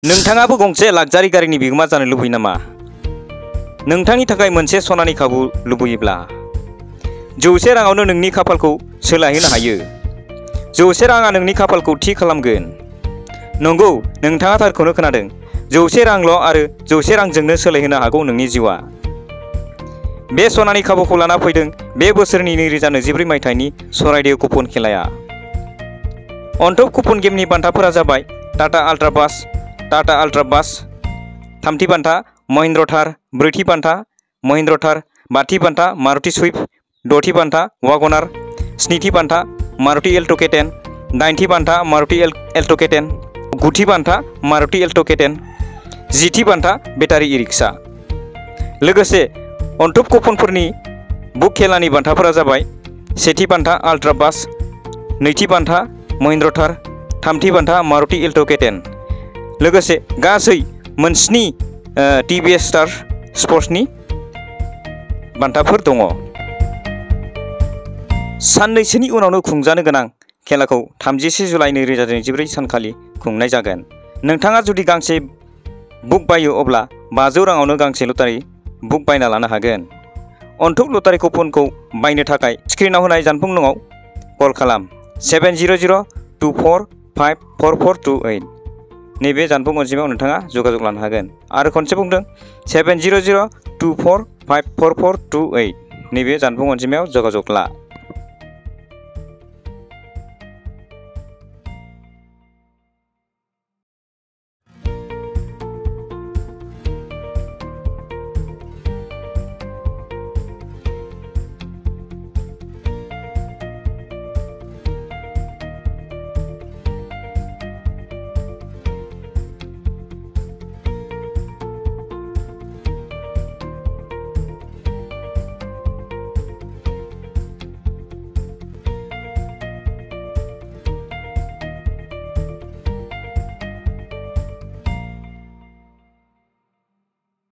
नोंथाङाबो गंसे लाक्जारि गारिनि बिगोमा जानो लुबैयो नामा? नोंथांनि थाखाय मोनसे सनानि खाबु लुबैयोब्ला 100 राङावनो नोंनि खाफालखौ सोलायहोनो हायो। 100 राङा नोंनि खाफालखौ थि खालामगोन। नंगौ, नोंथाङा थारखौनो खोनादों। 100 रांल' आरो 100 रांजोंनो सोलायहोनो हागौ नोंनि जिउआ। बे सनानि खाबुखौ लाना फैदों बे बोसोरनि 2024 मायथाइनि सरायदेव कुपन खेलाया। अनथोब कुपन गेमनि बान्थाफोरा जाबाय टाटा आल्ट्रा बास, थामथि बान्था महिन्द्र थार, ब्रैथि बान्था महिन्द्र थार, बाथि बान्था मारुति सुइफ्ट, द'थि बान्था वागनार, स्निथि बान्था मारुति एल्ट' K10, दाइनथि बान्था मारुति एल्ट' K10, गुथि बान्था मारुति एल्ट' K10, 10थि बान्था बेटारि इ-रिक्सा। लोगोसे अनथोब कुपनफोरनि बुक खेलानि बान्थाफोरा जाबाय सेथि बान्था आल्ट्रा बास, नैथि बान्था महिन्द्र थार, थामथि बान्था मारुति एल्ट' K10। लोगोसे गासै मोन7 TVS स्टार स्पर्ट्सनि बान्थाफोर दङ। साननैसोनि उनावनो खुंजानो गोनां खेलाखौ 31 जुलाइ 2024 सानखालि खुंनाय जागोन। नोंथाङा जुदि गांसे बुक बायो अब्ला 500 राङावनो गांसे लटारि बुक बायना लानो हागोन। अनथोब लटारि कुपनखौ बायनो थाखाय स्क्रिनाव होनाय जानबुं नङाव कल खालाम 70024544428। नैबे जानबुं अनजिमायाव नोंथाङा जगाजग लानो हागोन। आरो खनसे बुंदों 70024544428। नैबे जानबुं अनजिमायाव जगाजग ला।